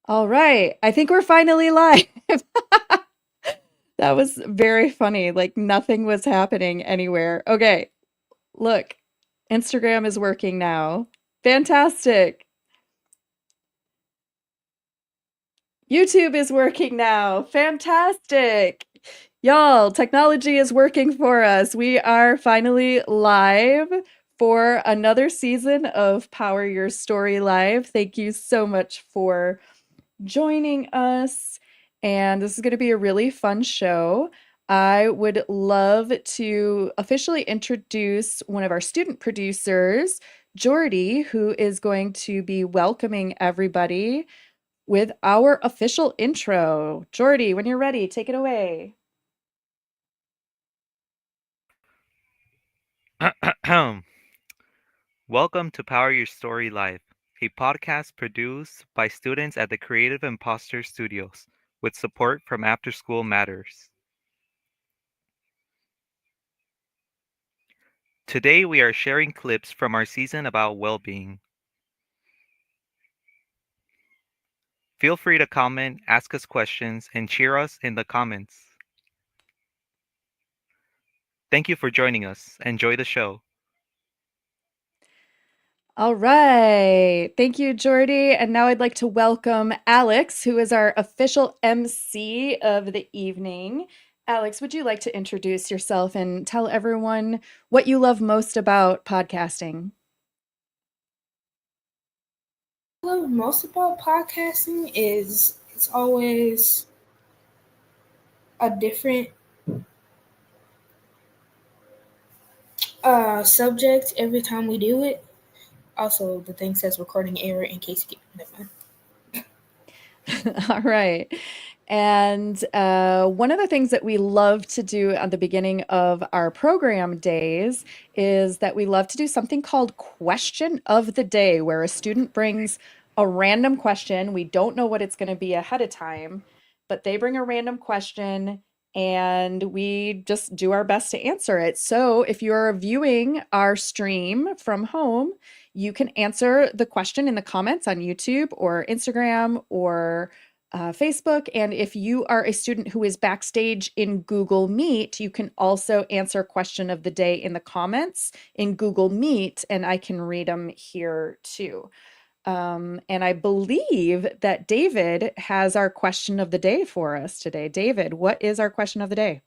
All right. I think we're finally live. That was very funny. Like nothing was happening anywhere. Okay, look. Instagram is working now. Fantastic. YouTube is working now. Fantastic. Y'all, technology is working for us. We are finally live for another season of Power Your Story Live. Thank you so much for joining us. And this is going to be a really fun show. I would love to officially introduce one of our student producers, Jordy, who is going to be welcoming everybody with our official intro. Jordy, when you're ready, take it away. Welcome to Power Your Story Live, a podcast produced by students at the Creative Imposter Studios with support from After School Matters. Today we are sharing clips from our season about well-being. Feel free to comment, ask us questions, and cheer us in the comments. Thank you for joining us. Enjoy the show. All right. Thank you, Jordy. And now I'd like to welcome Alex, who is our official MC of the evening. Alex, would you like to introduce yourself and tell everyone what you love most about podcasting? I love most about podcasting is it's always a different subject every time we do it. Also, the thing says recording error in case you get never mind. All right. And one of the things that we love to do at the beginning of our program days is that we love to do something called Question of the Day, where a student brings a random question. We don't know what it's going to be ahead of time, but they bring a random question and we just do our best to answer it. So if you're viewing our stream from home, you can answer the question in the comments on YouTube or Instagram or Facebook. And if you are a student who is backstage in Google Meet, you can also answer question of the day in the comments in Google Meet, and I can read them here too. And I believe that David has our question of the day for us today. David, what is our question of the day?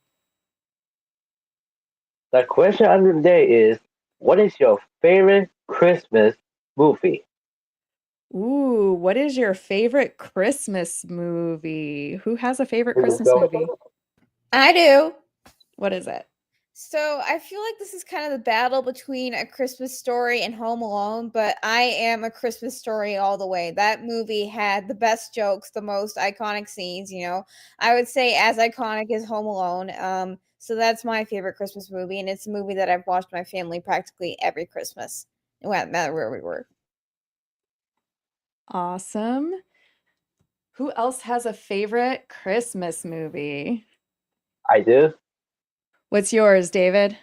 The question of the day is, what is your favorite Christmas movie? Ooh, what is your favorite Christmas movie? Who has a favorite Let's Christmas go. movie? I do. What is it? So I feel like this is kind of the battle between A Christmas Story and Home Alone, but I am A Christmas Story all the way. That movie had the best jokes, the most iconic scenes, I would say as iconic as Home Alone. So that's my favorite Christmas movie, and it's a movie that I've watched my family practically every Christmas, no matter where we were. Awesome. Who else has a favorite Christmas movie? I do. What's yours, David?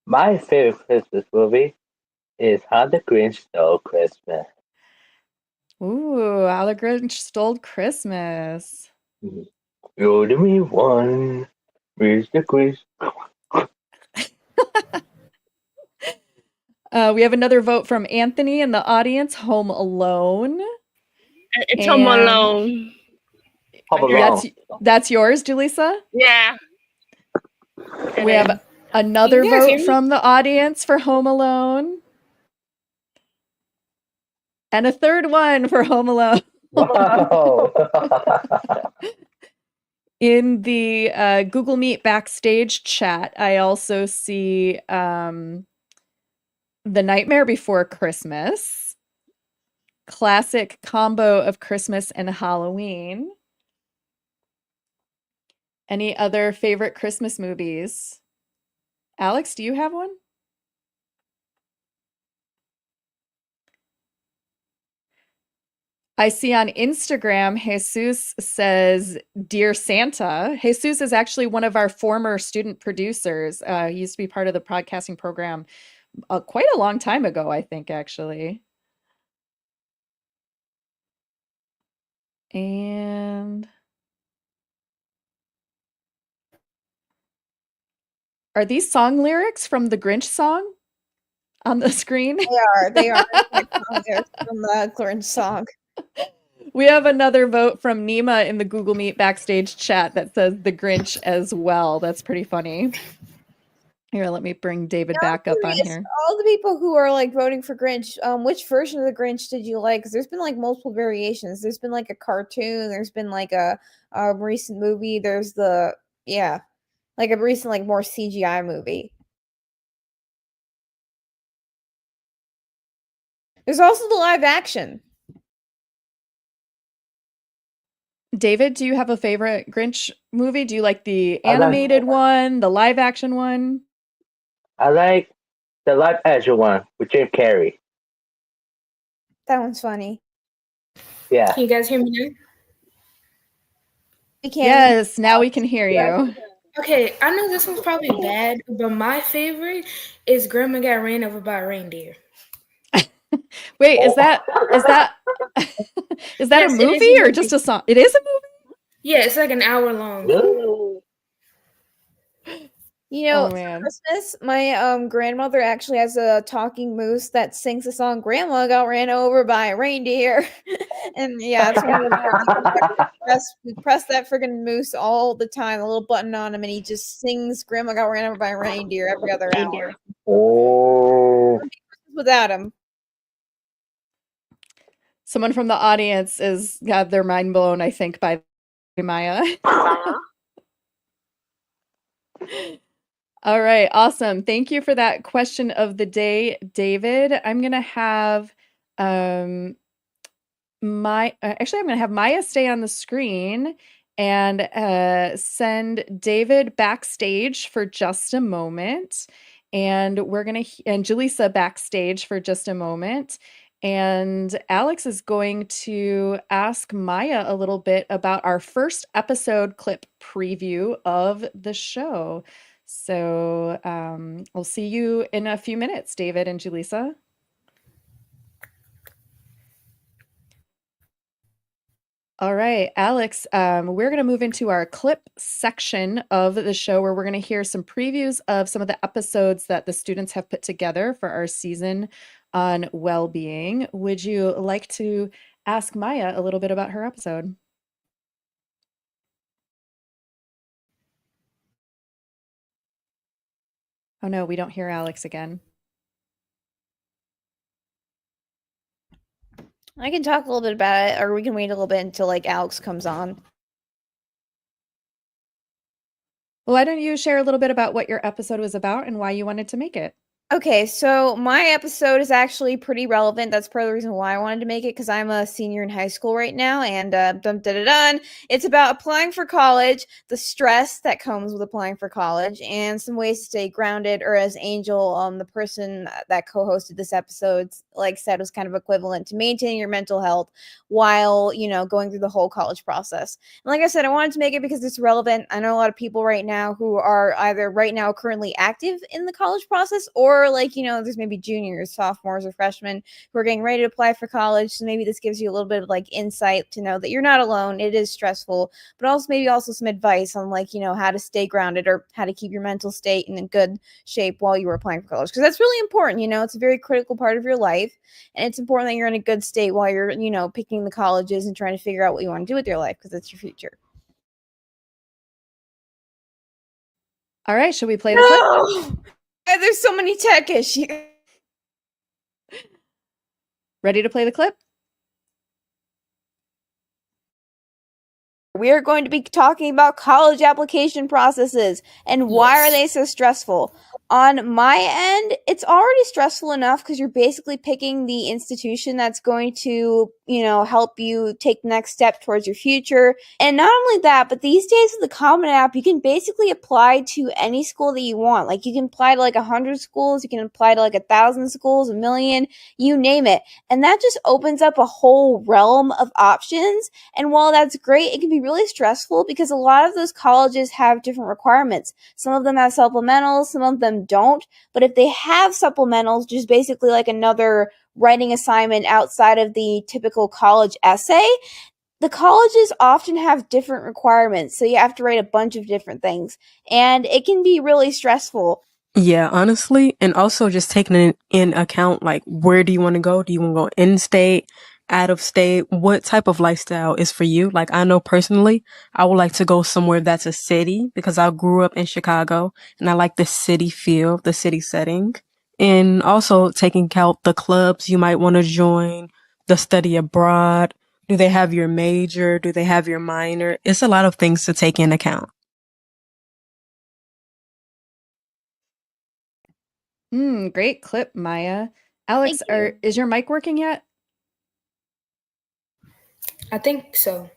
My favorite Christmas movie is How the Grinch Stole Christmas. Ooh, How the Grinch Stole Christmas. You're the me one, Mr. Grinch. We have another vote from Anthony in the audience, Home Alone. It's Home And Alone. Home Alone. that's yours, Julissa? Yeah. We have another Can you guys hear vote me? from the audience for Home Alone. And a third one for Home Alone. Wow. In the Google Meet backstage chat, I also see The Nightmare Before Christmas, classic combo of Christmas and Halloween. Any other favorite Christmas movies? Alex, do you have one? I see on Instagram, Jesus says, Dear Santa. Jesus is actually one of our former student producers. He used to be part of the podcasting program quite a long time ago, I think, actually. And are these song lyrics from the Grinch song on the screen? They are from the Grinch song. We have another vote from Nima in the Google Meet backstage chat that says the Grinch as well. That's pretty funny. Here, let me bring David back up on here. All the people who are like voting for Grinch, which version of the Grinch did you like? Because there's been like multiple variations. There's been like a cartoon. There's been like a recent movie. There's like a recent like more CGI movie. There's also the live action. David, do you have a favorite Grinch movie? Do you like the animated one, the live action one? I like the live action one with Jim Carrey. That one's funny. Yeah. Can you guys hear me now? We can. Yes, now we can hear you. Okay, I know this one's probably bad, but my favorite is Grandma Got Ran Over by a Reindeer. Wait, is that is Yes, a it is movie a or movie. just a song? It is a movie? Yeah, it's like an hour long. You know, Oh, for man. Christmas, my grandmother actually has a talking moose that sings the song "Grandma Got Ran Over by a Reindeer," and yeah, it's one of those we press that friggin' moose all the time, a little button on him, and he just sings "Grandma Got Ran Over by a Reindeer" every other hour. Oh. Without him, Someone from the audience is got their mind blown, I think, by Maya. All right, awesome. Thank you for that question of the day, David. I'm gonna have I'm gonna have Maya stay on the screen and send David backstage for just a moment, and and Jaleesa backstage for just a moment. And Alex is going to ask Maya a little bit about our first episode clip preview of the show. So we'll see you in a few minutes, David and Jaleesa. All right, Alex, we're going to move into our clip section of the show where we're going to hear some previews of some of the episodes that the students have put together for our season on well-being. Would you like to ask Maya a little bit about her episode? Oh no, we don't hear Alex again. I can talk a little bit about it, or we can wait a little bit until like Alex comes on. Well, why don't you share a little bit about what your episode was about and why you wanted to make it? Okay, so my episode is actually pretty relevant. That's part of the reason why I wanted to make it, because I'm a senior in high school right now, and it's about applying for college, the stress that comes with applying for college, and some ways to stay grounded. Or as Angel, the person that co-hosted this episode, like said, was kind of equivalent to maintaining your mental health while going through the whole college process. And like I said, I wanted to make it because it's relevant. I know a lot of people right now who are either right now currently active in the college process, or there's maybe juniors, sophomores, or freshmen who are getting ready to apply for college. So maybe this gives you a little bit of like insight to know that you're not alone. It is stressful, but also some advice on how to stay grounded or how to keep your mental state in a good shape while you were applying for college. Because that's really important. It's a very critical part of your life, and it's important that you're in a good state while you're picking the colleges and trying to figure out what you want to do with your life, because that's your future. All right, should we play the clip? There's so many tech issues. Ready to play the clip? We are going to be talking about college application processes and why are they so stressful. On my end, it's already stressful enough because you're basically picking the institution that's going to, help you take the next step towards your future. And not only that, but these days with the Common App, you can basically apply to any school that you want. Like, you can apply to 100 schools, you can apply to 1,000 schools, 1,000,000, you name it. And that just opens up a whole realm of options. And while that's great, it can be really stressful because a lot of those colleges have different requirements. Some of them have supplementals, some of them don't. But if they have supplementals, just basically like another writing assignment outside of the typical college essay, the colleges often have different requirements, so you have to write a bunch of different things, and it can be really stressful. Yeah, honestly, and also just taking in account, like, where do you want to go? Do you want to go in state, out of state? What type of lifestyle is for you? Like, I know personally, I would like to go somewhere that's a city because I grew up in Chicago and I like the city feel, the city setting. And also taking out the clubs you might want to join, the study abroad. Do they have your major? Do they have your minor? It's a lot of things to take in account. Great clip, Maya. Alex, Thank you. is your mic working yet? I think so.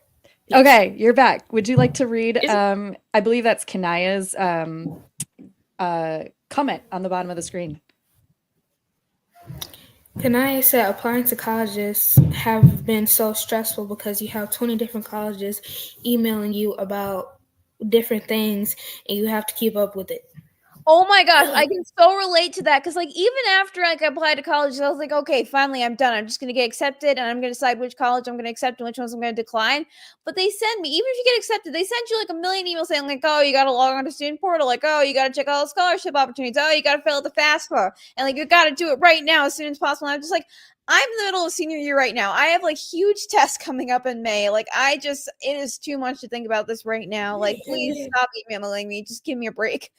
Yes. Okay, you're back. Would you like to read? Is it- I believe that's Kanaya's comment on the bottom of the screen. Kanaya said applying to colleges have been so stressful because you have 20 different colleges emailing you about different things and you have to keep up with it. Oh my gosh, I can so relate to that because, like, even after I applied to college, I was like, okay, finally, I'm done. I'm just gonna get accepted, and I'm gonna decide which college I'm gonna accept and which ones I'm gonna decline. But they send me, even if you get accepted, they send you like a million emails saying, like, oh, you gotta log on to student portal, like, oh, you gotta check all the scholarship opportunities, oh, you gotta fill out the FAFSA, and like, you gotta do it right now as soon as possible. And I'm just like, I'm in the middle of senior year right now. I have like huge tests coming up in May. Like, it is too much to think about this right now. Like, please stop emailing me. Just give me a break.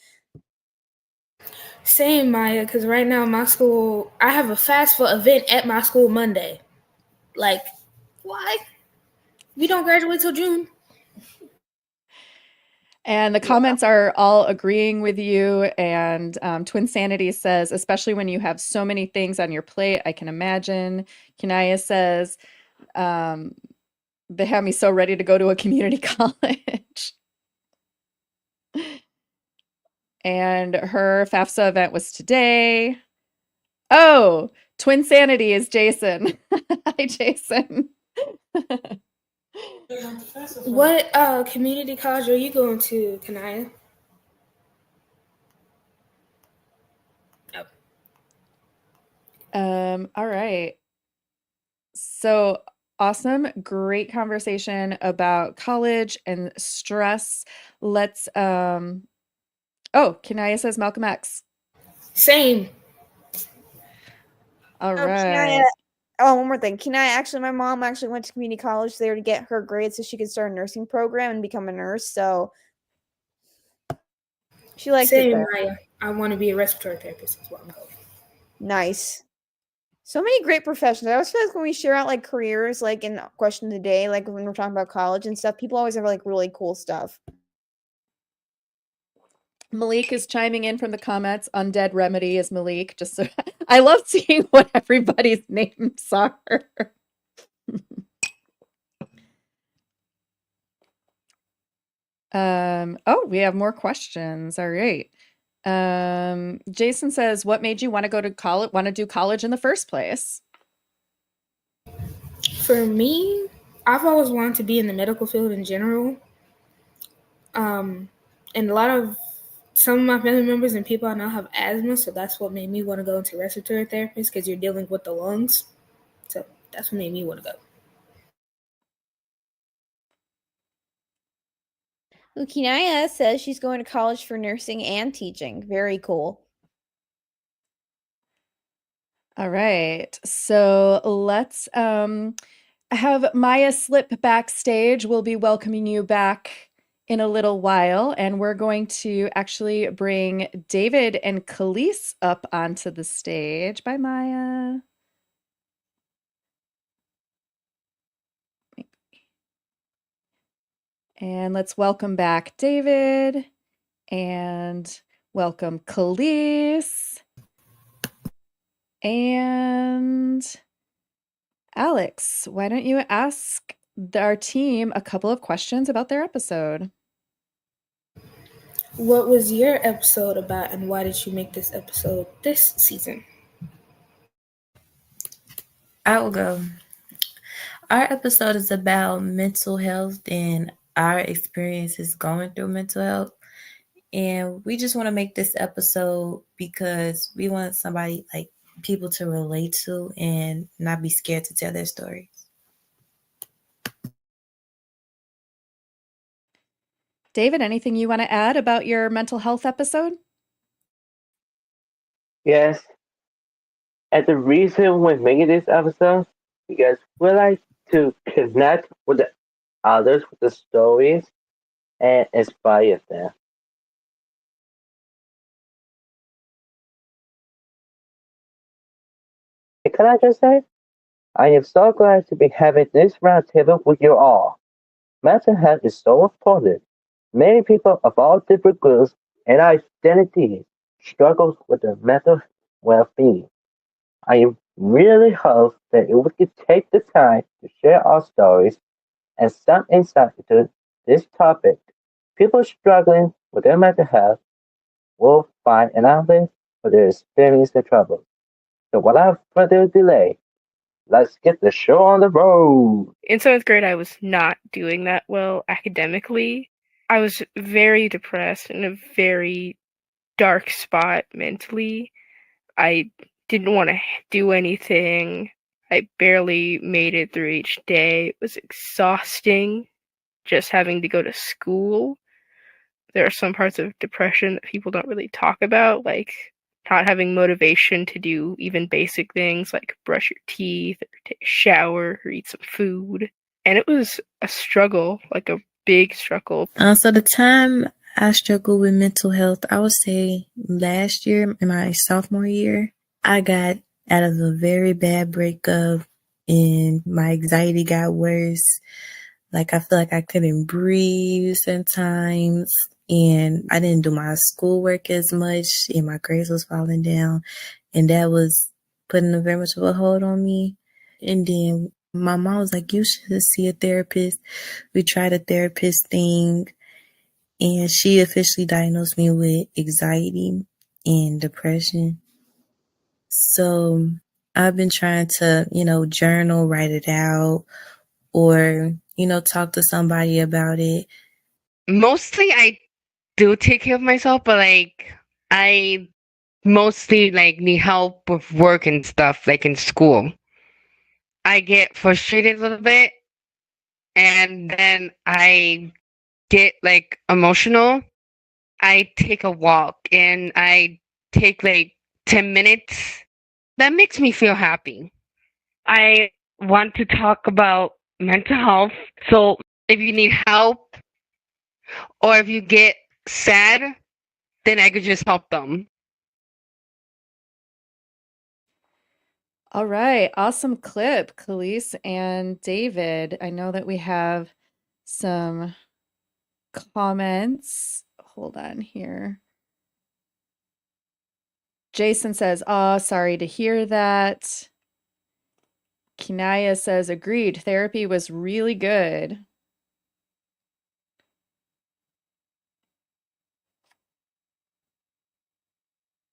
Same, Maya, because right now my school, I have a FAFSA event at my school Monday. Like, why? We don't graduate till June. And the comments are all agreeing with you. And Twin Sanity says, especially when you have so many things on your plate, I can imagine. Kinaya says, they have me so ready to go to a community college. And her FAFSA event was today. Oh, Twin Sanity is Jason. Hi, Jason. What community college are you going to, Kanaya? All right. So awesome. Great conversation about college and stress. Let's Kinaya says Malcolm X. Same. All Oh, right. one more thing. My mom actually went to community college there to get her grades so she could start a nursing program and become a nurse. So she liked it Same, there. Maya. I want to be a respiratory therapist. That's what I'm going. Nice. So many great professions. I always feel like when we share out like careers, like in question of the day, like when we're talking about college and stuff, people always have like really cool stuff. Malik is chiming in from the comments. Undead Remedy is Malik. Just so I love seeing what everybody's names are. Oh, we have more questions. All right. Jason says, what made you want to go to college, want to do college in the first place? For me, I've always wanted to be in the medical field in general. And some of my family members and people I know have asthma, so that's what made me want to go into respiratory therapist because you're dealing with the lungs. So that's what made me want to go. Ukinaya says she's going to college for nursing and teaching. Very cool. All right. So let's have Maya slip backstage. We'll be welcoming you back in a little while, and we're going to actually bring David and Khalees up onto the stage. Bye, Maya. And let's welcome back David and welcome Khalees and Alex. Why don't you ask our team a couple of questions about their episode? What was your episode about, and why did you make this episode this season? I will go. Our episode is about mental health and our experiences going through mental health. And we just want to make this episode because we want somebody like people to relate to and not be scared to tell their stories. David, anything you want to add about your mental health episode? Yes, and the reason we're making this episode because we like to connect with the others with the stories and inspire them. And can I just say, I am so glad to be having this roundtable with you all. Mental health is so important. Many people of all different groups and identities struggle with their mental well-being. I really hope that we could take the time to share our stories and some insight into this topic. People struggling with their mental health will find an outlet for their experience and trouble. So without further delay, let's get the show on the road. In 7th grade, I was not doing that well academically. I was very depressed in a very dark spot mentally. I didn't want to do anything. I barely made it through each day. It was exhausting just having to go to school. There are some parts of depression that people don't really talk about, like not having motivation to do even basic things like brush your teeth or take a shower or eat some food. And it was a struggle, like a big struggle. So the time I struggled with mental health, I would say last year, in my sophomore year, I got out of a very bad breakup and my anxiety got worse. Like I feel like I couldn't breathe sometimes and I didn't do my schoolwork as much and my grades was falling down and that was putting a very much of a hold on me. And then my mom was like, you should see a therapist. We tried a therapist thing and she officially diagnosed me with anxiety and depression. So I've been trying to, journal, write it out, or, talk to somebody about it. Mostly I do take care of myself, but I mostly need help with work and stuff, like in school. I get frustrated a little bit and then I get emotional. I take a walk and I take 10 minutes. That makes me feel happy. I want to talk about mental health. So if you need help or if you get sad, then I could just help them. All right. Awesome clip, Khalees and David. I know that we have some comments. Hold on here. Jason says, "Oh, sorry to hear that." Kinaya says, "Agreed. Therapy was really good."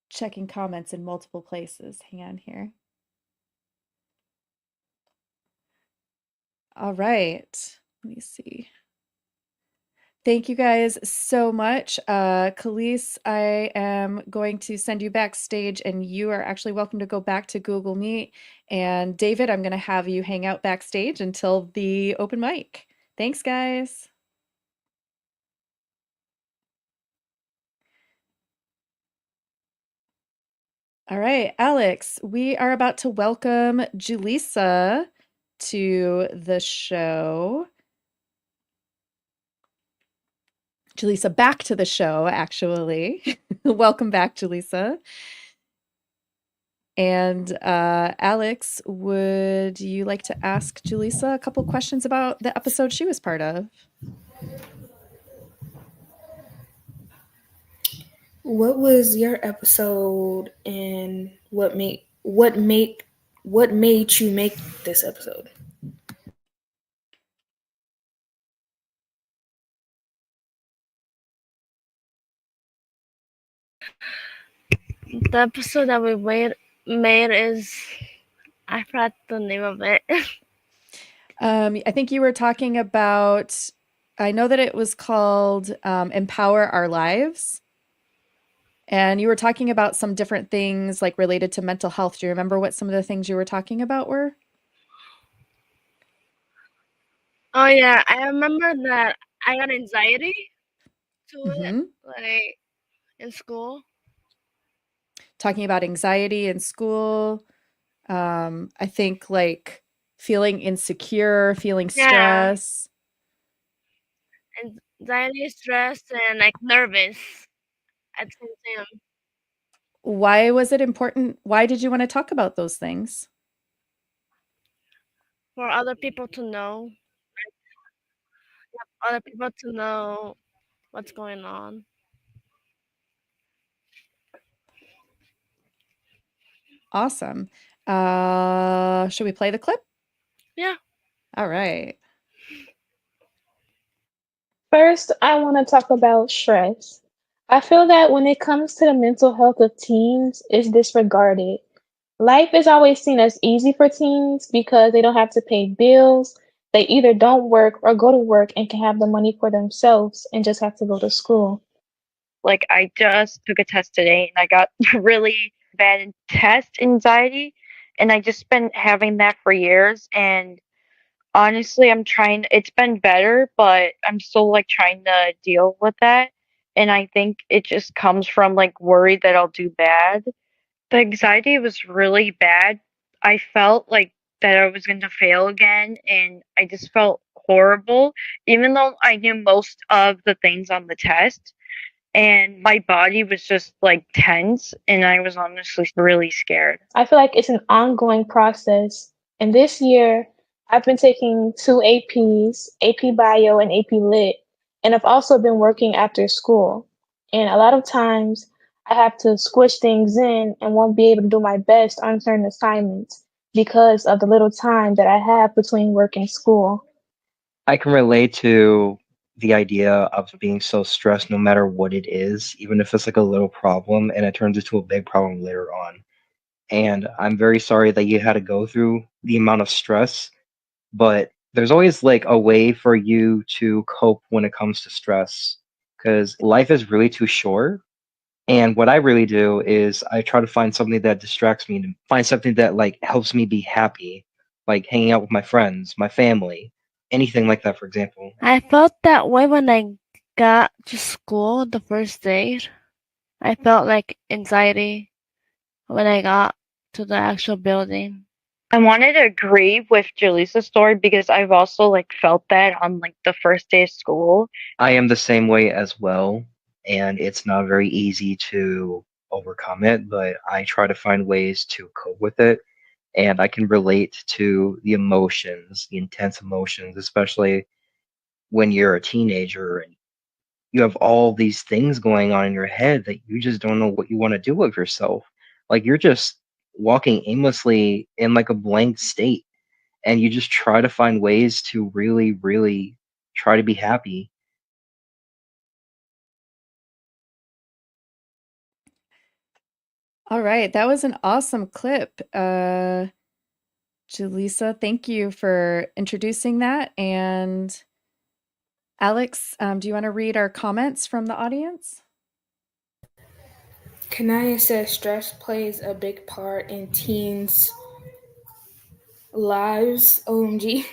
Checking comments in multiple places. Hang on here. All right. Let me see. Thank you guys so much. Khalees, I am going to send you backstage, and you are actually welcome to go back to Google Meet. And David, I'm going to have you hang out backstage until the open mic. Thanks, guys. All right, Alex, we are about to welcome Julissa to the show. Julissa back to the show, actually. Welcome back, Julissa. And Alex, would you like to ask Julissa a couple questions about the episode she was part of? What was your episode, and what made you make this episode? The episode that we made is, I forgot the name of it. I think you were talking about, I know that it was called Empower Our Lives. And you were talking about some different things like related to mental health. Do you remember what some of the things you were talking about were? Oh yeah, I remember that I got anxiety to it, hmm like in school. Talking about anxiety in school. I think like feeling insecure, feeling Yeah, stress. anxiety, stress, and like nervous at the same time Why was it important? Why did you want to talk about those things? for other people to know, other people to know what's going on. Awesome. Should we play the clip? Yeah. All right. First, I want to talk about stress. I feel that when it comes to the mental health of teens, it's disregarded. Life is always seen as easy for teens because they don't have to pay bills. They either don't work or go to work and can have the money for themselves and just have to go to school. Like I just took a test today and I got really bad test anxiety and I just been having that for years and honestly it's been better, but I'm still like trying to deal with that. And I think it just comes from like worry that I'll do bad. The anxiety was really bad. I felt like that I was going to fail again and I just felt horrible even though I knew most of the things on the test and my body was just like tense and I was honestly really scared. I feel like it's an ongoing process. And this year, I've been taking two APs, AP Bio and AP Lit, and I've also been working after school. And a lot of times, I have to squish things in and won't be able to do my best on certain assignments because of the little time that I have between work and school. I can relate to the idea of being so stressed no matter what it is, even if it's like a little problem and it turns into a big problem later on. And I'm very sorry that you had to go through the amount of stress, but there's always like a way for you to cope when it comes to stress because life is really too short. And what I really do is I try to find something that distracts me and find something that like helps me be happy, like hanging out with my friends, my family, anything like that, for example. I felt that way when I got to school the first day. I felt like anxiety when I got to the actual building. I wanted to agree with Jaleesa's story because I've also like felt that on like the first day of school. I am the same way as well, and it's not very easy to overcome it, but I try to find ways to cope with it. And I can relate to the emotions, the intense emotions, especially when you're a teenager and you have all these things going on in your head that you just don't know what you want to do with yourself. Like you're just walking aimlessly in like a blank state, and you just try to find ways to really, really try to be happy. All right. That was an awesome clip. Jaleesa, thank you for introducing that. And Alex, do you want to read our comments from the audience? Kanaya says stress plays a big part in teens' lives. OMG.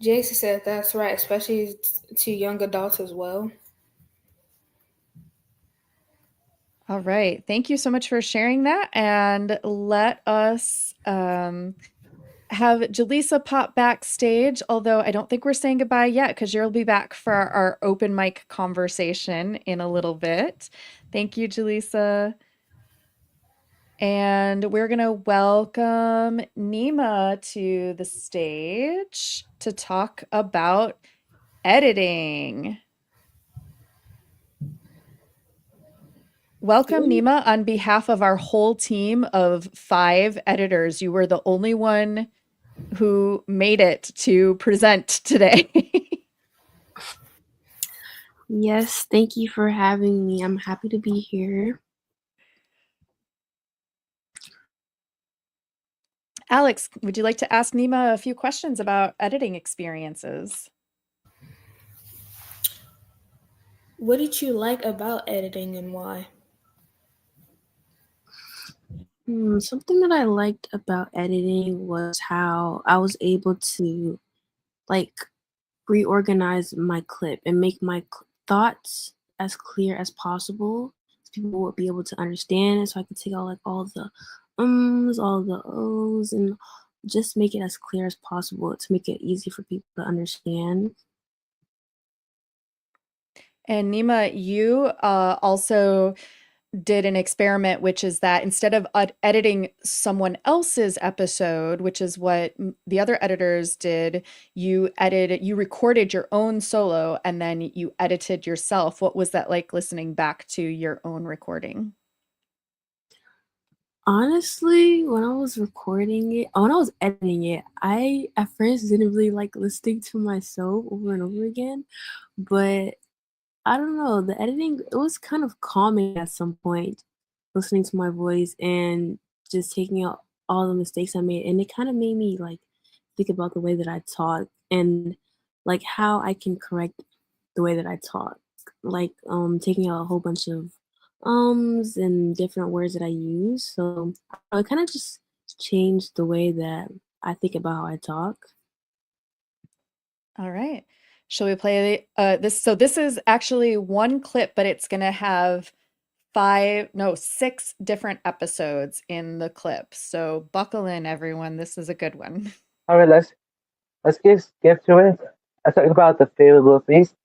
Jason said that's right, especially to young adults as well. All right. Thank you so much for sharing that. And let us have Jaleesa pop backstage, although I don't think we're saying goodbye yet because you'll be back for our open mic conversation in a little bit. Thank you, Jaleesa. And we're going to welcome Nima to the stage to talk about editing. Welcome, Nima, on behalf of our whole team of 5 editors. You were the only one who made it to present today. Yes, thank you for having me. I'm happy to be here. Alex, would you like to ask Nima a few questions about editing experiences? What did you like about editing and why? Something that I liked about editing was how I was able to like reorganize my clip and make my thoughts as clear as possible so people will be able to understand it, so I can take out like all the all the ohs, and just make it as clear as possible to make it easy for people to understand. And Nima, you also did an experiment, which is that instead of editing someone else's episode, which is what the other editors did, you recorded your own solo and then you edited yourself. What was that like listening back to your own recording? Honestly, when I was editing it, I at first didn't really like listening to myself over and over again, but I don't know, the editing, it was kind of calming at some point, listening to my voice and just taking out all the mistakes I made. And it kind of made me like think about the way that I talk and like how I can correct the way that I talk. Like taking out a whole bunch of ums and different words that I use. So it kind of just changed the way that I think about how I talk. All right. Shall we play this? So this is actually one clip, but it's going to have 6 different episodes in the clip. So buckle in, everyone. This is a good one. All right, let's get to it. Let's talk about the favorite movies.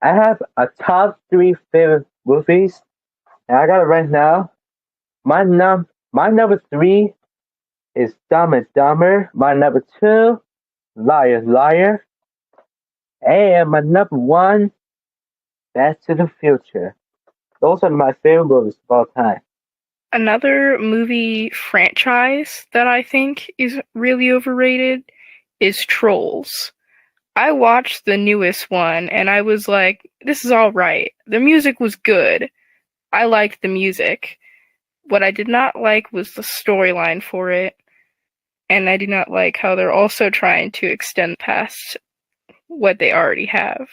I have a top 3 favorite movies, and I got it right now. My number 3 is Dumb and Dumber. My number 2, Liar Liar, and my number 1, Back to the Future. Those are my favorite movies of all time. Another movie franchise that I think is really overrated is Trolls. I watched the newest one and I was like, this is all right. The music was good. I liked the music. What I did not like was the storyline for it. And I do not like how they're also trying to extend past what they already have.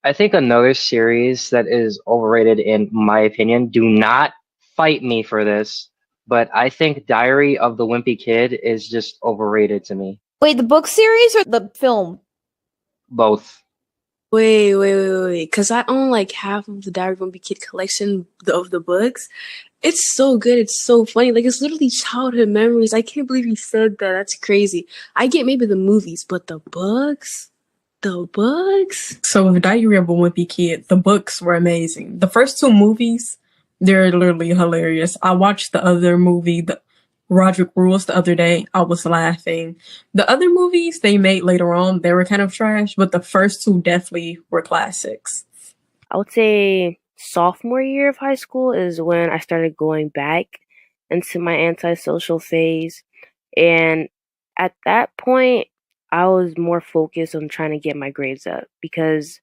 I think another series that is overrated, in my opinion, do not fight me for this, but I think Diary of the Wimpy Kid is just overrated to me. Wait, the book series or the film? Both. Wait, because I own like half of the Diary of a Wimpy Kid collection of the books. It's so good. It's so funny. Like, it's literally childhood memories. I can't believe you said that. That's crazy. I get maybe the movies, but the books? The books? So with Diary of a Wimpy Kid, the books were amazing. The first 2 movies, they're literally hilarious. I watched the other movie, the Roderick Rules, the other day. I was laughing. The other movies they made later on, they were kind of trash, but the first 2 definitely were classics. I would say sophomore year of high school is when I started going back into my antisocial phase. And at that point, I was more focused on trying to get my grades up because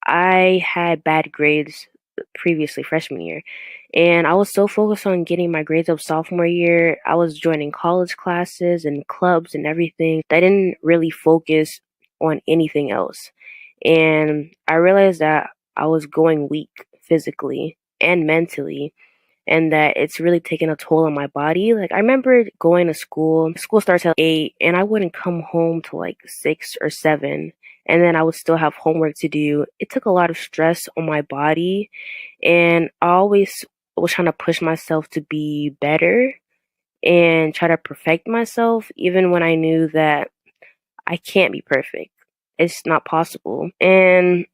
I had bad grades previously freshman year. And I was so focused on getting my grades up sophomore year. I was joining college classes and clubs and everything. I didn't really focus on anything else. And I realized that I was going weak physically and mentally, and that it's really taking a toll on my body. Like, I remember going to school starts at 8, and I wouldn't come home till like 6 or 7, and then I would still have homework to do. It took a lot of stress on my body, and I always was trying to push myself to be better and try to perfect myself, even when I knew that I can't be perfect. It's not possible. And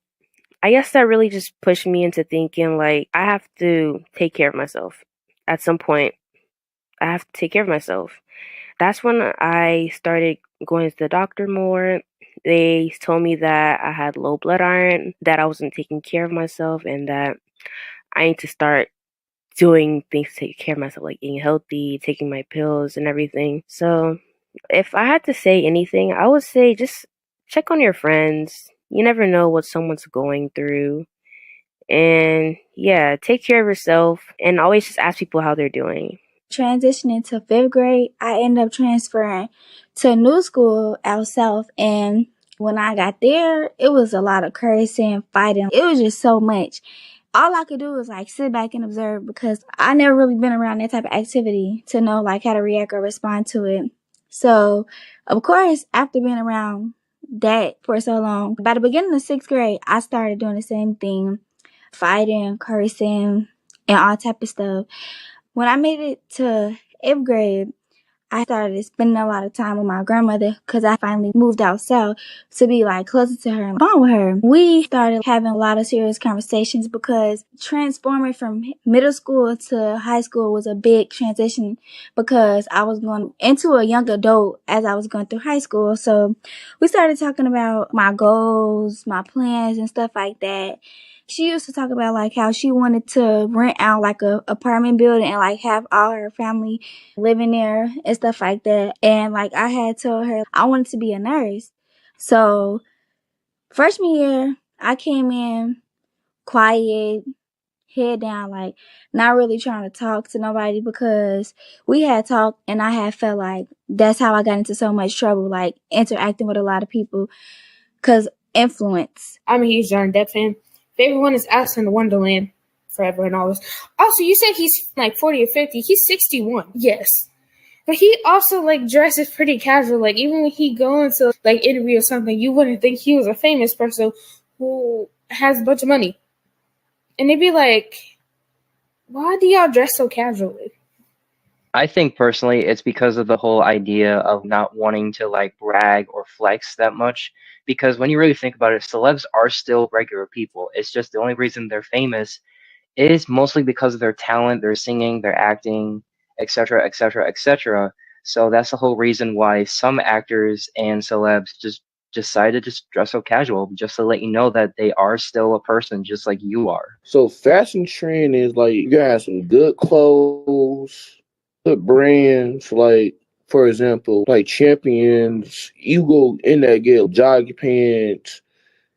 I guess that really just pushed me into thinking like I have to take care of myself. At some point, I have to take care of myself. That's when I started going to the doctor more. They told me that I had low blood iron, that I wasn't taking care of myself, and that I need to start doing things to take care of myself, like eating healthy, taking my pills, and everything. So, if I had to say anything, I would say just check on your friends. You never know what someone's going through. And yeah, take care of yourself and always just ask people how they're doing. Transitioning to 5th grade, I ended up transferring to a new school out south. And when I got there, it was a lot of cursing and fighting. It was just so much. All I could do was like sit back and observe because I never really been around that type of activity to know like how to react or respond to it. So, of course, after being around that for so long. By the beginning of 6th grade, I started doing the same thing, fighting, cursing, and all type of stuff. When I made it to 8th grade, I started spending a lot of time with my grandmother because I finally moved out south to be like closer to her and bond with her. We started having a lot of serious conversations because transforming from middle school to high school was a big transition because I was going into a young adult as I was going through high school. So we started talking about my goals, my plans and stuff like that. She used to talk about like how she wanted to rent out like a apartment building and like have all her family living there and stuff like that. And like I had told her I wanted to be a nurse. So freshman year, I came in quiet, head down, like not really trying to talk to nobody because we had talked and I had felt like that's how I got into so much trouble, like interacting with a lot of people because influence. I'm a huge Johnny Depp fan. Favorite one is Alice in Wonderland, forever and always. Also, you said he's like 40 or 50. He's 61. Yes. But he also like dresses pretty casual. Like even when he go into like interview or something, you wouldn't think he was a famous person who has a bunch of money. And they'd be like, why do y'all dress so casually? I think personally it's because of the whole idea of not wanting to like brag or flex that much. Because when you really think about it, celebs are still regular people. It's just the only reason they're famous is mostly because of their talent, their singing, their acting, etc., etc., etc. So that's the whole reason why some actors and celebs just decide to just dress so casual, just to let you know that they are still a person just like you are. So fashion trend is like you gotta have some good clothes, good brands, like for example, like Champions, you go in there get jogging pants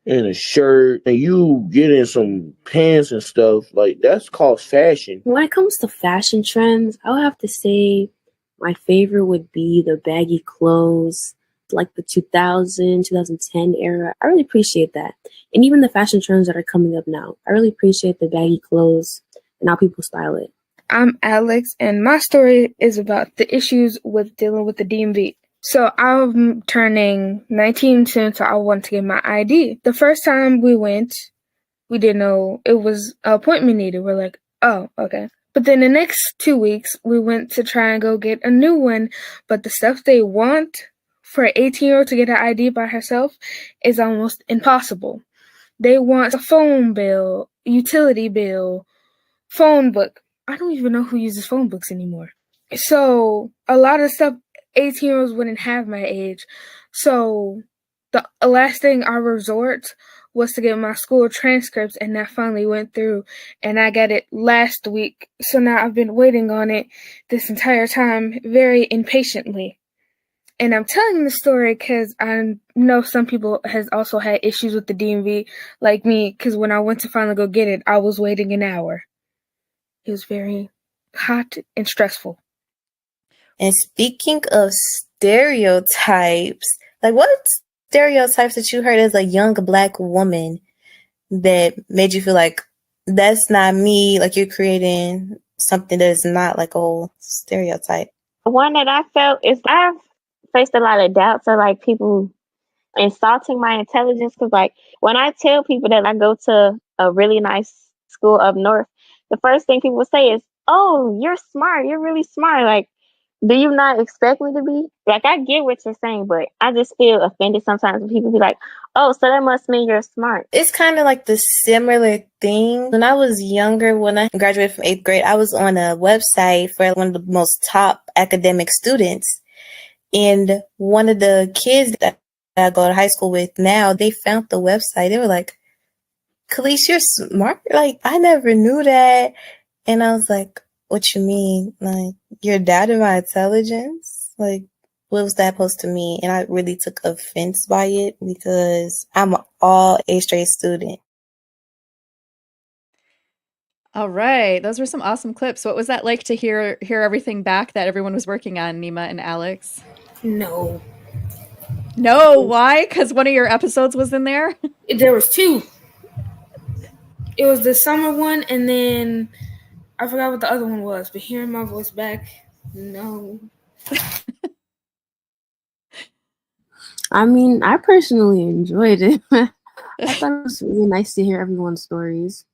and a shirt and you get in some pants and stuff, like that's called fashion. When it comes to fashion trends, I would have to say my favorite would be the baggy clothes, like the 2000, 2010 era. I really appreciate that. And even the fashion trends that are coming up now. I really appreciate the baggy clothes and how people style it. I'm Alex, and my story is about the issues with dealing with the DMV. So I'm turning 19 soon, so I want to get my ID. The first time we went, we didn't know it was an appointment needed. We're like, oh, okay. But then the next 2 weeks, we went to try and go get a new one. But the stuff they want for an 18-year-old to get an ID by herself is almost impossible. They want a phone bill, utility bill, phone book. I don't even know who uses phone books anymore. So a lot of stuff 18-year-olds wouldn't have my age. So the last thing I resort was to get my school transcripts, and that finally went through, and I got it last week. So now I've been waiting on it this entire time very impatiently. And I'm telling the story because I know some people has also had issues with the DMV like me, because when I went to finally go get it, I was waiting an hour. It was very hot and stressful. And speaking of stereotypes, like what stereotypes that you heard as a young Black woman that made you feel like that's not me, like you're creating something that is not like a whole stereotype? One that I felt is I've faced a lot of doubts of like people insulting my intelligence because like when I tell people that I go to a really nice school up north, the first thing people say is, "Oh, you're smart. You're really smart." Like, do you not expect me to be? Like, I get what you're saying, but I just feel offended sometimes when people be like, "Oh, so that must mean you're smart." It's kind of like the similar thing. When I was younger, when I graduated from 8th grade, I was on a website for one of the most top academic students. And one of the kids that I go to high school with now, they found the website. They were like, Khalees, you're smart. Like, I never knew that. And I was like, what you mean? Like, you're doubting my intelligence? Like, what was that supposed to mean? And I really took offense by it because I'm an all A straight student. All right, those were some awesome clips. What was that like to hear everything back that everyone was working on, Nima and Alex? No. No, why? Because one of your episodes was in there? There was two. It was the summer one, and then I forgot what the other one was. But hearing my voice back, no. I mean, I personally enjoyed it. I thought it was really nice to hear everyone's stories.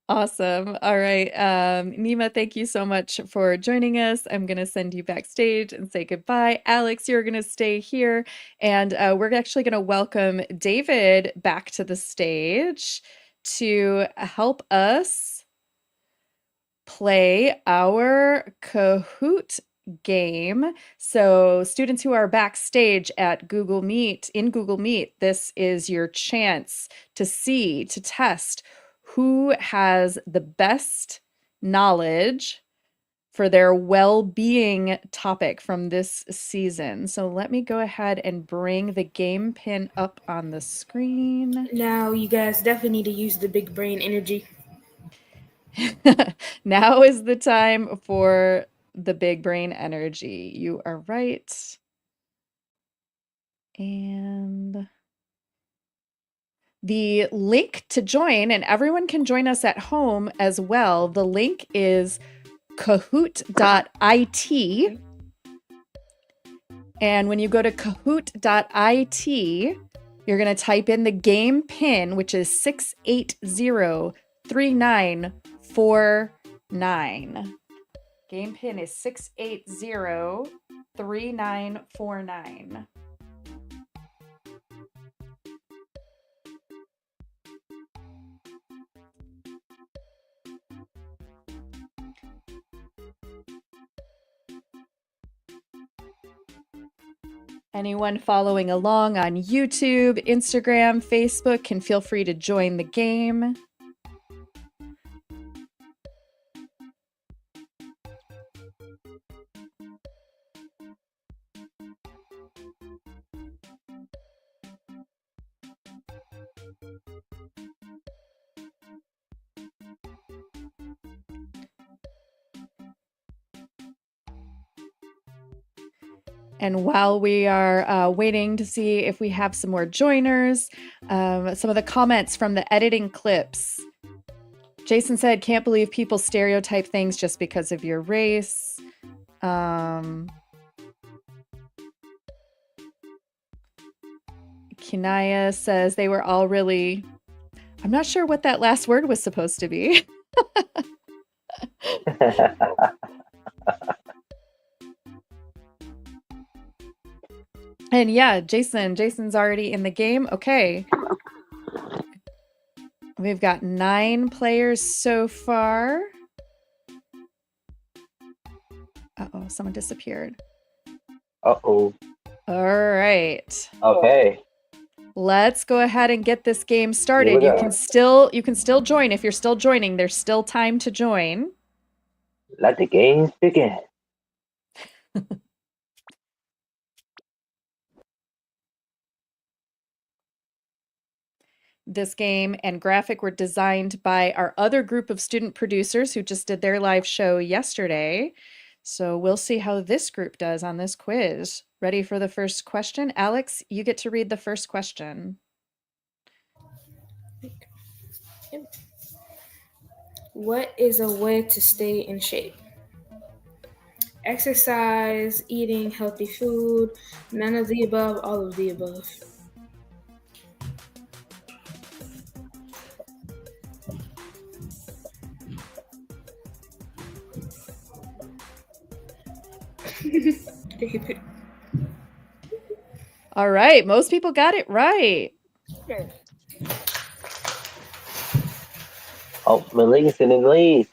Awesome. All right. Nima, thank you so much for joining us. I'm going to send you backstage and say goodbye. Alex, you're going to stay here. And we're actually going to welcome David back to the stage to help us play our Kahoot game. So students who are backstage at Google Meet, in Google Meet, this is your chance to see, to test who has the best knowledge for their well-being topic from this season. So let me go ahead and bring the game pin up on the screen. Now, you guys definitely need to use the big brain energy. Now is the time for the big brain energy. You are right. And the link to join, and everyone can join us at home as well. The link is kahoot.it. And when you go to kahoot.it, you're going to type in the game pin, which is 6803949. Game pin is 6803949. Anyone following along on YouTube, Instagram, Facebook can feel free to join the game. And while we are waiting to see if we have some more joiners, some of the comments from the editing clips. Jason said, can't believe people stereotype things just because of your race. Kinaya says they were all really... I'm not sure what that last word was supposed to be. And yeah, Jason's already in the game. Okay. We've got 9 players so far. Uh-oh, someone disappeared. Uh-oh. All right. Okay. Let's go ahead and get this game started. Here we You go. can still join. If you're still joining, there's still time to join. Let the games begin. This game and graphic were designed by our other group of student producers who just did their live show yesterday. So we'll see how this group does on this quiz. Ready for the first question? Alex, you get to read the first question. What is a way to stay in shape? Exercise, eating healthy food, none of the above, all of the above. All right, most people got it right. Oh, Malik is in the lead.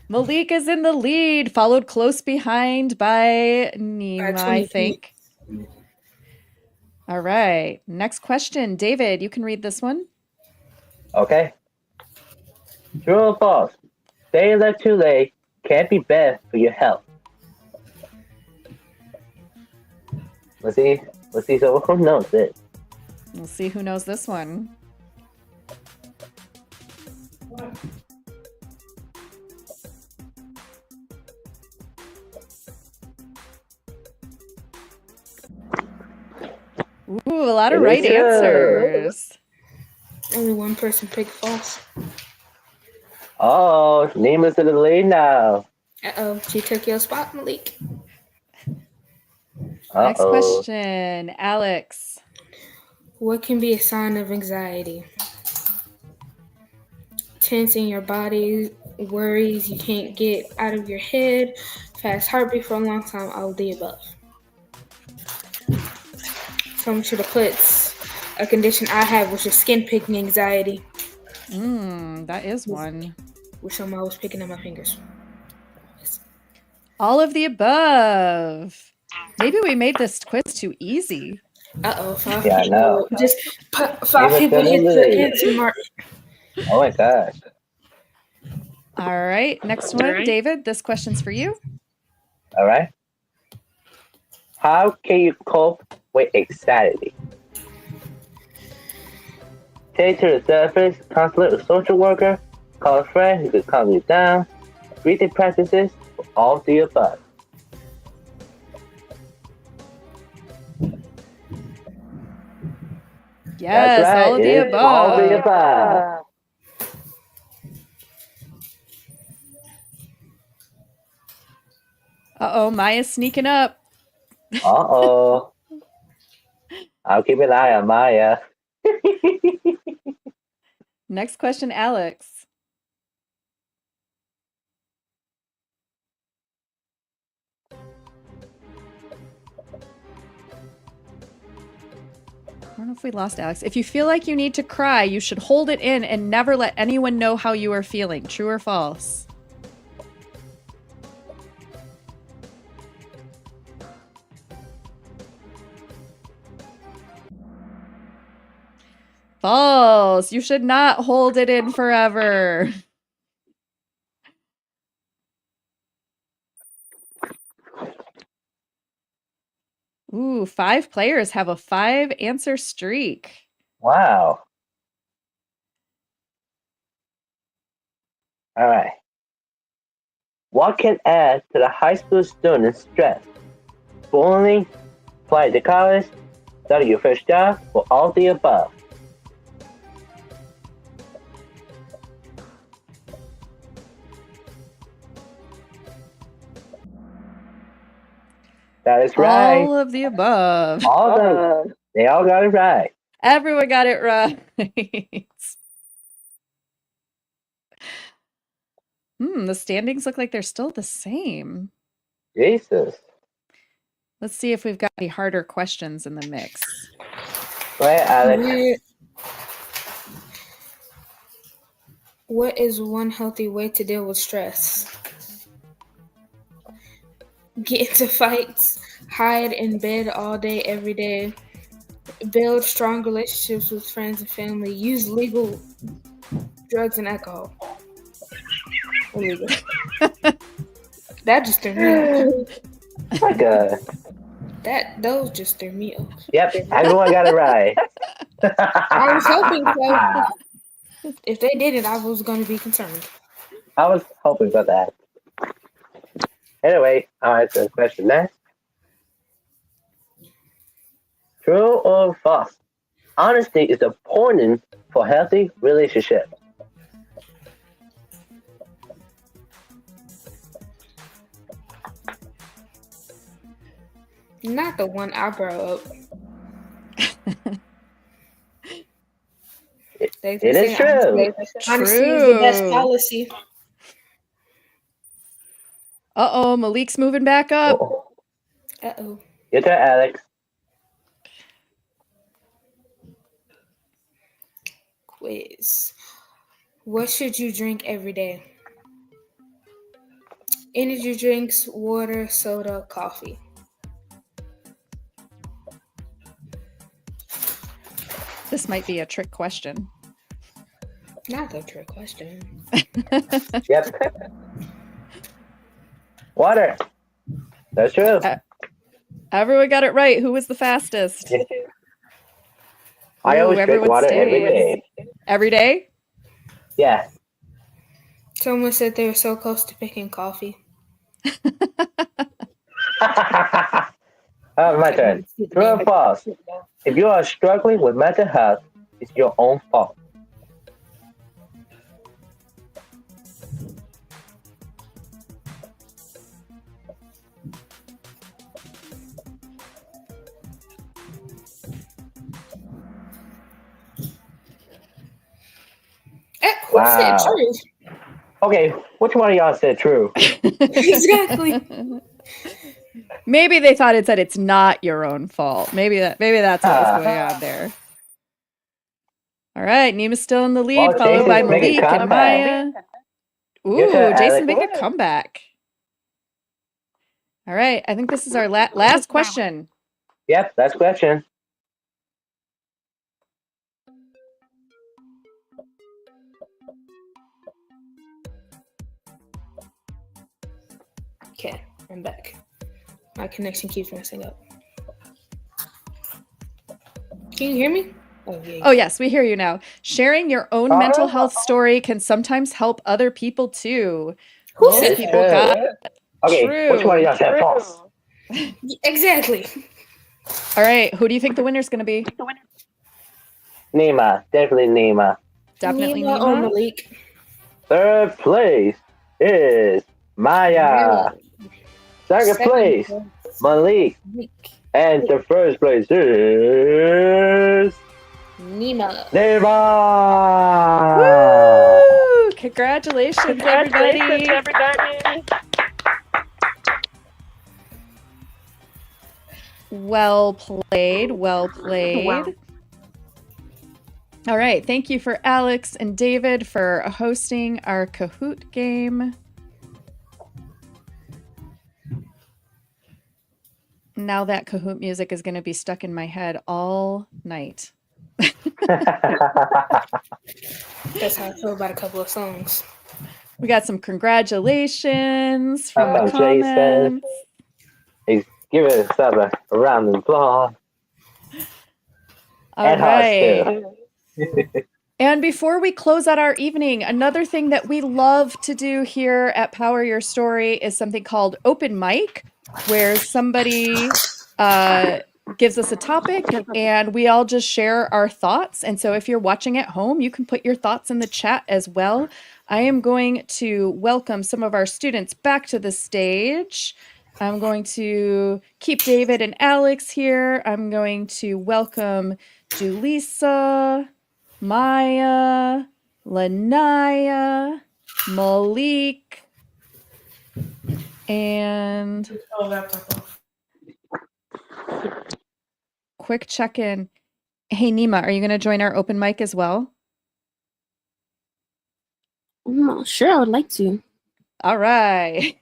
Malik is in the lead, followed close behind by Nima, I think. All right, next question. David, you can read this one. Okay. True or false? Staying up too late can't be bad for your health. Let's see so who knows it. We'll see who knows this one. Ooh, a lot of right answers. Only one person picked false. Oh, Nima's in the lead now. Uh-oh, she took your spot, Malik. Next Uh-oh. question, Alex. What can be a sign of anxiety? Tense in your body, worries you can't get out of your head, fast heartbeat for a long time, all of the above. Someone should have put a condition I have, which is skin picking anxiety. That is one. Which I'm always picking at my fingers. All of the above. Maybe we made this quiz too easy. Uh-oh, five Yeah, I know. people. Just Leave five us people in the hit the lead. answer mark. Oh my gosh. All right, next one, David. This question's for you. All right. How can you cope with anxiety? Take to the therapist, counselor, or social worker. Call a friend who could calm you down. Breathing practices, or all of the above. That's Yes, right. all of the It's all of the above. above. Uh-oh, Maya's sneaking up. Uh-oh. I'll keep an eye on Maya. Next question, Alex. I don't know if we lost Alex. If you feel like you need to cry, you should hold it in and never let anyone know how you are feeling. True or false? False. You should not hold it in forever. Ooh, 5 players have a 5-answer streak. Wow. All right. What can add to the high school student's stress? Bullying, apply to college, start your first job, or all of the above? That is right. All of the above. All of them. They all got it right. Everyone got it right. The standings look like they're still the same. Jesus. Let's see if we've got any harder questions in the mix. Go ahead, Alex. What is one healthy way to deal with stress? Get into fights, hide in bed all day, every day, build strong relationships with friends and family, use legal drugs and alcohol. Illegal. That just threw me off. Okay. Those just threw me off. Yep, everyone got it right. I was hoping so. If they didn't, I was going to be concerned. I was hoping for that. Anyway, I'll answer the question next. True or false? Honesty is important for healthy relationships. Not the one I brought up. It is true. Honesty is the best policy. Uh-oh, Malik's moving back up. Uh-oh. Your turn, Alex. Quiz. What should you drink every day? Energy drinks, water, soda, coffee. This might be a trick question. Not a trick question. Yep. Water. That's true. Everyone got it right. Who was the fastest? I always drink water every day. Every day? Yeah. Someone said they were so close to picking coffee. My turn. True or false? If you are struggling with mental health, it's your own fault. Who said Wow. true? Okay, which one of y'all said true? Exactly. Maybe they thought it said it's not your own fault. Maybe that's what was going on there. All right, Nima's still in the lead, Well, followed by Jason's making Malik and comeback. Maya. Your turn, Ooh, Jason's Alex. making a comeback. All right, I think this is our last question. Yep, last question. Okay, I'm back. My connection keeps messing up. Can you hear me? Oh, yes, we hear you now. Sharing your own mental health story can sometimes help other people too. Who Most said people that? got Okay, true. which one of y'all said false? Exactly. All right, who do you think the winner's going to be? Nima, definitely Nima. Definitely Nima or Nima. Malik. Third place is Maya. Second place, Malik. And the first place is Nima. Nima. Woo! Congratulations, everybody. Well played. Well played. All right. Thank you for Alex and David for hosting our Kahoot game. Now that Kahoot music is going to be stuck in my head all night. That's how I feel about a couple of songs. We got some congratulations from the Jason. comments. He's giving himself a round of applause. All And hearts right. too. And before we close out our evening, another thing that we love to do here at Power Your Story is something called open mic, where somebody gives us a topic and we all just share our thoughts. And so if you're watching at home, you can put your thoughts in the chat as well. I am going to welcome some of our students back to the stage. I'm going to keep David and Alex here. I'm going to welcome Julissa, Maya, Lanaya, Malik, and quick check-in. Hey, Nima, are you going to join our open mic as well? Sure, I would like to. All right.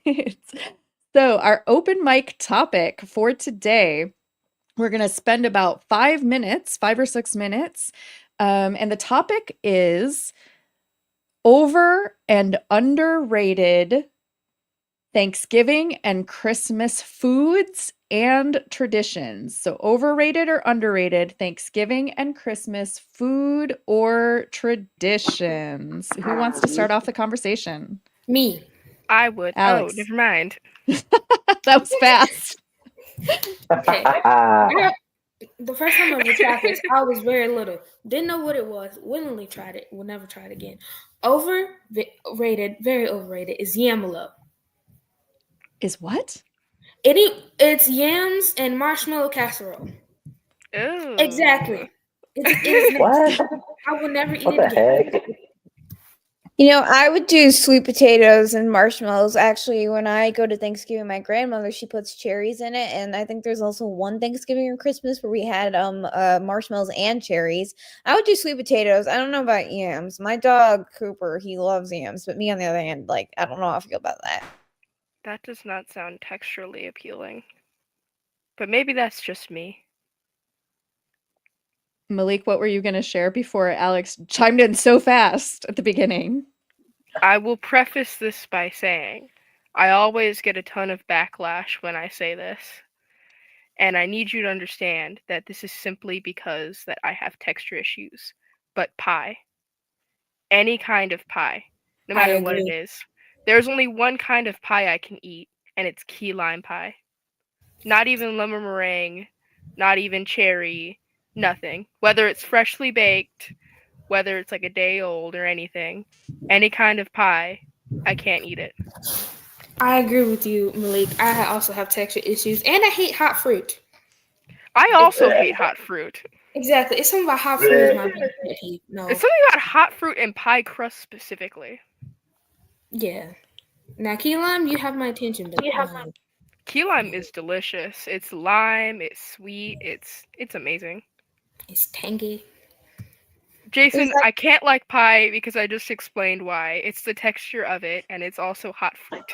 So our open mic topic for today, we're going to spend about 5 minutes, 5 or 6 minutes. And the topic is over and underrated Thanksgiving and Christmas foods and traditions. So overrated or underrated Thanksgiving and Christmas food or traditions. Who wants to start off the conversation? Me. I would. Alex. Oh, never mind. That was fast. Okay. The first time I ever tried this, I was very little. Didn't know what it was. Willingly tried it. Will never try it again. Overrated, very overrated, is yamalo. Is what? It's yams and marshmallow casserole. Ooh. Exactly. It is nasty. I will never eat it again. Heck? You know, I would do sweet potatoes and marshmallows. Actually, when I go to Thanksgiving, my grandmother, she puts cherries in it, and I think there's also one Thanksgiving or Christmas where we had marshmallows and cherries. I would do sweet potatoes. I don't know about yams. My dog Cooper, he loves yams, but me on the other hand, like I don't know how I feel about that. That does not sound texturally appealing. But maybe that's just me. Malik, what were you going to share before Alex chimed in so fast at the beginning? I will preface this by saying I always get a ton of backlash when I say this. And I need you to understand that this is simply because that I have texture issues. But pie. Any kind of pie. No matter what it is. There's only one kind of pie I can eat, and it's key lime pie. Not even lemon meringue, not even cherry, nothing. Whether it's freshly baked, whether it's like a day old or anything, any kind of pie, I can't eat it. I agree with you, Malik. I also have texture issues, and I hate hot fruit. I also hate hot fruit. Exactly. It's something about hot fruit is my biggest pet peeve. No. It's something about hot fruit and pie crust specifically. Yeah. Now, key lime, you have my attention, but no. Key lime is delicious. It's lime, it's sweet, it's amazing. It's tangy. Jason, I can't like pie because I just explained why. It's the texture of it, and it's also hot fruit.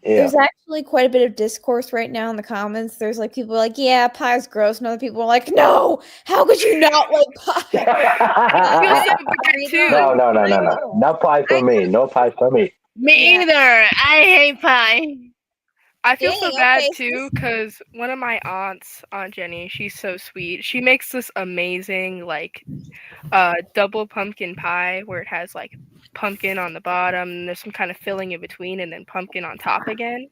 There's actually quite a bit of discourse right now in the comments. There's like people like, yeah, pie's gross, and other people are like, no, how could you not like pie? I feel so bad too. No. No pie for me. No pie for me. Me either. I hate pie. I feel so Dang, bad okay, too because one of my aunts, Aunt Jenny, she's so sweet. She makes this amazing like double pumpkin pie where it has like pumpkin on the bottom and there's some kind of filling in between and then pumpkin on top again.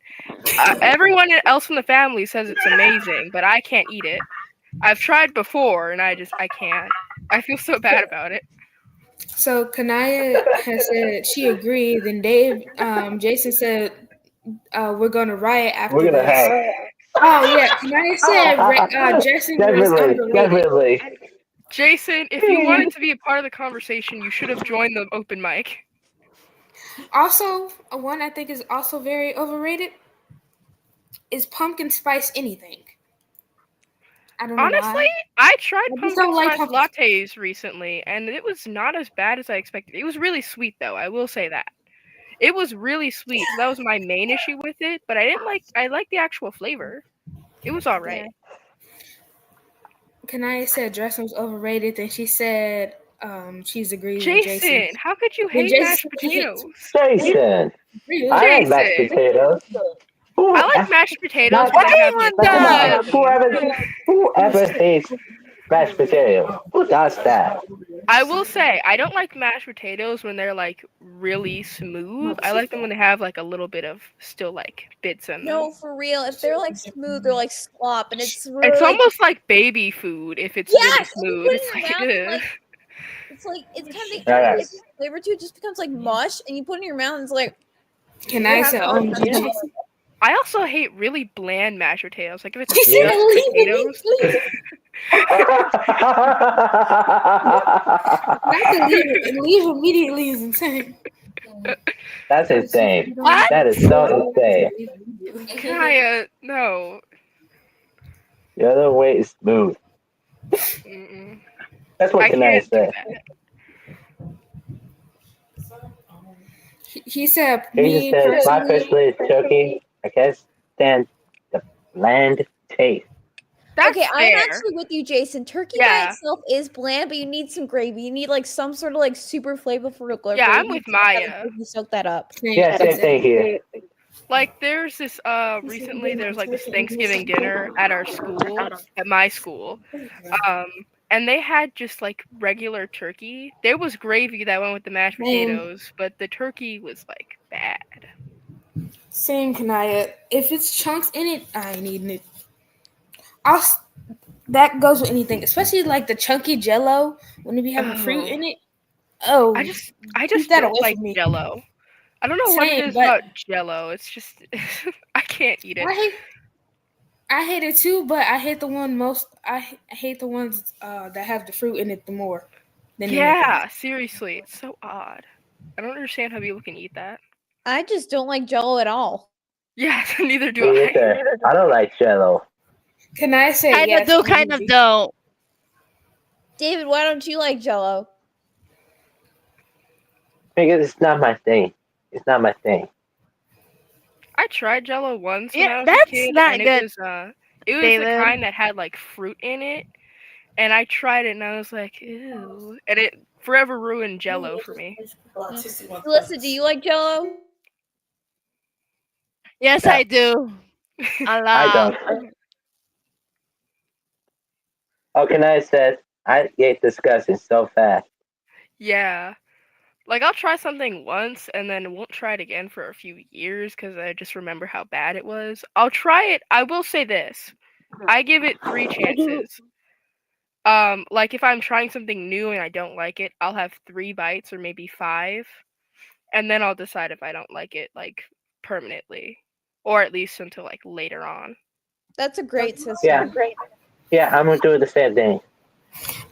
Everyone else in the family says it's amazing, but I can't eat it. I've tried before and I can't. I feel so bad about it. So Kanaya has said she agreed. Then Jason said we're gonna riot after We're gonna this. hang. Oh yeah, Kanaya said Jason was underrated. Definitely. Jason, if you wanted to be a part of the conversation, you should have joined the open mic. Also, one I think is also very overrated is pumpkin spice anything. I don't know Honestly, why. I tried I just pumpkin don't like spice pumpkin. lattes recently, and it was not as bad as I expected. It was really sweet, though. I will say that. It was really sweet, so that was my main issue with it. But I liked the actual flavor. It was all right. Kanaya said dressing was overrated. Then she said she's agreed with Jason. Jason, how could you Then hate Jason mashed said he potatoes? Jason. Really? I like mashed Jason. potatoes. I like mashed potatoes when they have like Come on. beans. Whoever hates mashed potatoes? Who does that? I will say I don't like mashed potatoes when they're like really smooth. I like them when they have like a little bit of still like bits in them. No, for real. If they're like smooth, they're like slop, and it's really It's like, almost like baby food if it's really yes, and you smooth. put it It's in like, your mouth, ugh. like it's like it's kind of Yeah. the flavor to it just becomes like mush, and you put it in your mouth, and it's like. Kanaya said OMG Jason. I also hate really bland mashed potatoes. Like if it's She said mashed leave potatoes. Not to leave immediately is insane. That's insane. What? That is so insane. Kaya, no. The other way is smooth. Mm-mm. That's what I Kanaya can't do said. that. He said He me just said, my personally. personally is turkey. I can't stand the bland taste. That's okay, I'm fair. actually with you, Jason. Turkey by itself is bland, but you need some gravy. You need like some sort of like super flavorful gravy. Yeah, I'm with Maya. You soak that up. Yeah, same thing here. Like there's this recently there's like this Thanksgiving dinner at our school, at my school. And they had just like regular turkey. There was gravy that went with the mashed potatoes, but the turkey was like bad. Same Kanaya. If it's chunks in it, I ain't eating it. That goes with anything, especially like the chunky Jello when you be having fruit in it. Oh, I just keep that don't away like from me. Jello. I don't know what it Same, is but about Jello. It's just I can't eat it. I hate it too, but I hate the one most. I hate the ones that have the fruit in it the more than anything. Yeah, seriously, it's so odd. I don't understand how people can eat that. I just don't like Jello at all. Yeah, neither do Me I. either. I don't like Jello. Can I say Kind yes? of do, kind of don't. David, why don't you like Jello? Because it's not my thing. It's not my thing. I tried Jello once when Yeah, I was that's a kid, not and good, it was the David. kind that had like fruit in it, and I tried it and I was like, ew, and it forever ruined Jello for me. Alyssa, do you like Jello? Yes, No. I do. A lot. I don't. Oh, Kanaya said, I get disgusting so fast. Yeah, like I'll try something once and then won't try it again for a few years because I just remember how bad it was. I'll try it. I will say this: I give it 3 chances. Like if I'm trying something new and I don't like it, I'll have 3 bites or maybe 5, and then I'll decide if I don't like it like permanently, or at least until like later on. That's a great system. Yeah. Yeah, I'm gonna do the same thing.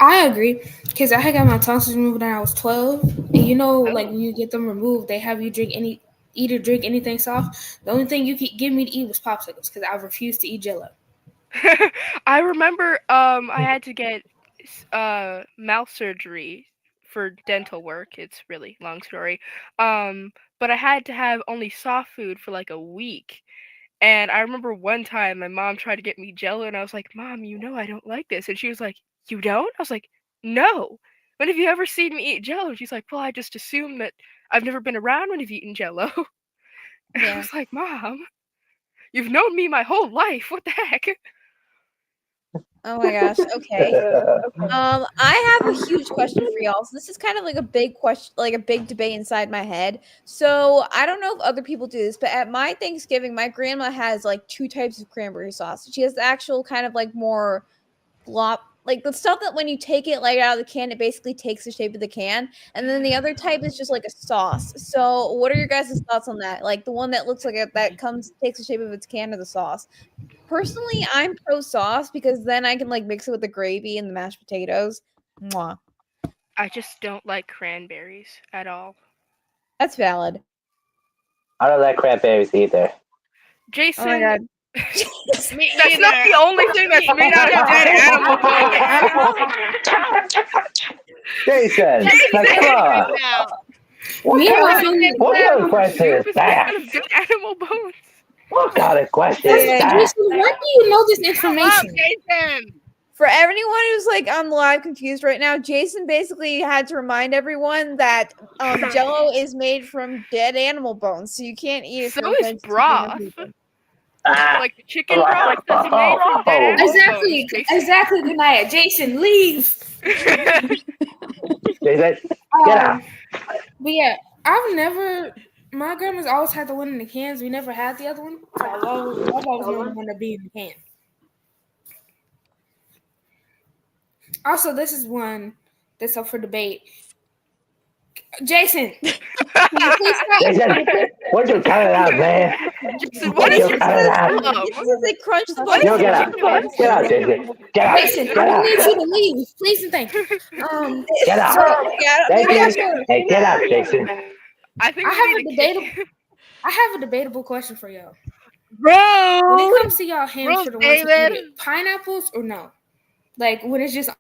I agree because I had got my tonsils removed when I was 12, and like Oh. when you get them removed, they have you eat or drink anything soft. The only thing you could give me to eat was popsicles because I refused to eat Jello. I remember I had to get mouth surgery for dental work. It's really long story. But I had to have only soft food for like a week. And I remember one time my mom tried to get me Jello and I was like, "Mom, you know I don't like this." And she was like, "You don't?" I was like, "No. When have you ever seen me eat Jello?" And she's like, "Well, I just assume that I've never been around when you've eaten Jello." And I Yeah. was like, "Mom, you've known me my whole life. What the heck?" Oh my gosh. Okay. I have a huge question for y'all. So this is kind of like a big question, like a big debate inside my head. So I don't know if other people do this, but at my Thanksgiving, my grandma has like two types of cranberry sauce. She has the actual kind of like more glop, like the stuff that when you take it like out of the can, it basically takes the shape of the can. And then the other type is just like a sauce. So what are your guys' thoughts on that? Like the one that looks like it that comes takes the shape of its can or the sauce? Personally, I'm pro sauce because then I can like mix it with the gravy and the mashed potatoes. Mwah. I just don't like cranberries at all. That's valid. I don't like cranberries either. Oh my Jason, god. Me that's not either. the only thing that's made out of dead animal bones. Jason, Jason is like, come kidding right on. now. We have a What, funny. what kind of question Soup is is made that? out of dead animal bones. What kind of question is Okay. that? Jason, where do you know this Shut up, information? Jason. For anyone who's like on the live confused right now, Jason basically had to remind everyone that Jello is made from dead animal bones, so you can't eat it So for is offense to human broth. people. Ah, Like the chicken broth that's made from dead oh. animal bones, Exactly, Jason. exactly, Kanaya. Jason, leave. Jason, get out. But yeah, I've never. My grandma's always had the one in the cans. We never had the other one. So I've always known the one to be in the can. Also, this is one that's up for debate. Jason, can you please Jason, stop? what you cut it out, man? Jason, what What is you your cut it out? problem? It says they crunch the What bones No, is to get your out. make problem? buns. Get out, Jason. Get out. Jason, Get I'm gonna out. need you to leave, please and thank you. Get out. Yeah, Thank maybe I you. should. Hey, get out, Jason. I think I we have need a to kick debatable. him. I have a debatable question for y'all. When it Rude. comes to y'all Rude, hamster, the ones who eat David. it, pineapples or no? Like when it's just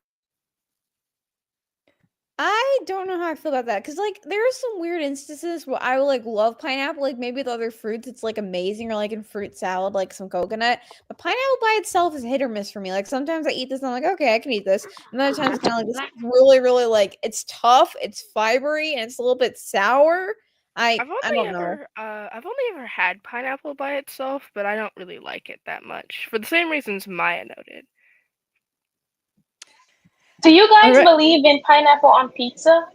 I don't know how I feel about that because, like, there are some weird instances where I will like love pineapple. Like maybe with other fruits, it's like amazing, or like in fruit salad, like some coconut. But pineapple by itself is hit or miss for me. Like sometimes I eat this and I'm like, okay, I can eat this, and other times it's kind of like this really, really like it's tough, it's fibery, and it's a little bit sour. I don't know. I've only ever had pineapple by itself, but I don't really like it that much for the same reasons Maya noted. Do you All guys right. believe in pineapple on pizza?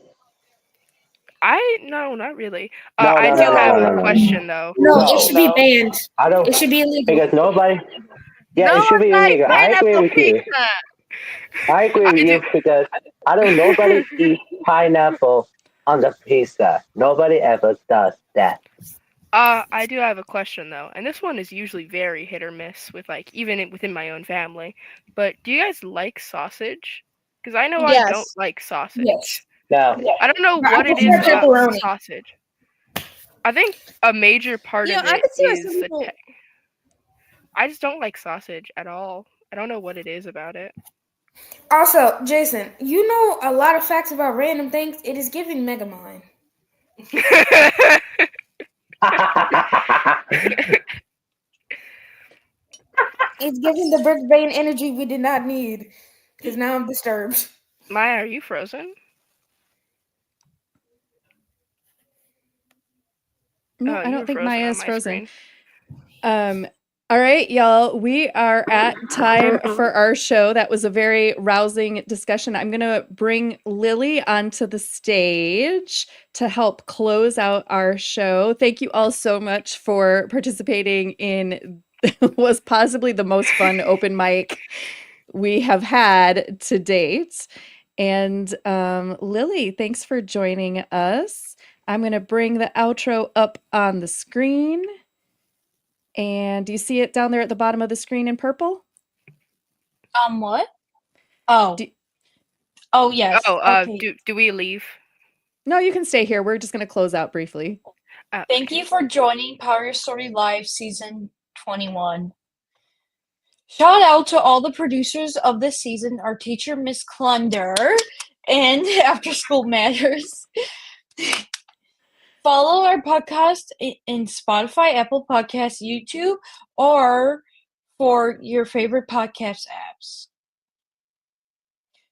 No, not really. No, I no, do no, no, have no, a no, no. question though. no, it No. should be banned. I don't. It should be illegal. Because nobody. Yeah, No it should one be likes illegal. I agree pineapple with you. pizza. I agree I with do. you because I don't. Nobody eats pineapple on the pizza. Nobody ever does that. I do have a question though, and this one is usually very hit or miss with like within my own family. But do you guys like sausage? Because I know I don't Yes. like sausage. Yes. No. I don't know But I what it is prefer about pepperoni. sausage. I think a major part You know, of I it could see why some is the people. I just don't like sausage at all. I don't know what it is about it. Also, Jason, you know a lot of facts about random things. It is giving Megamind. It's giving the brick brain energy we did not need. Because now I'm disturbed. Maya, are you frozen? No, Oh, I you don't were think frozen Maya on is my frozen. screen. All right, y'all, we are at time for our show. That was a very rousing discussion. I'm going to bring Lily onto the stage to help close out our show. Thank you all so much for participating in was possibly the most fun open mic we have had to date. And Lily, thanks for joining us. I'm going to bring the outro up on the screen. And do you see it down there at the bottom of the screen in purple? What? Oh. Oh, yes. Okay. Do we leave? No, you can stay here. We're just going to close out briefly. Thank you for joining Power Your Story Live Season 21. Shout out to all the producers of this season, our teacher, Miss Clunder, and After School Matters. Follow our podcast in Spotify, Apple Podcasts, YouTube, or for your favorite podcast apps.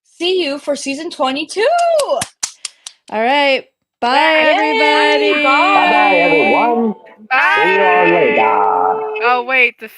See you for season 22. All right. Bye, everybody. Bye bye, everyone. Bye. See you all later. Oh, wait.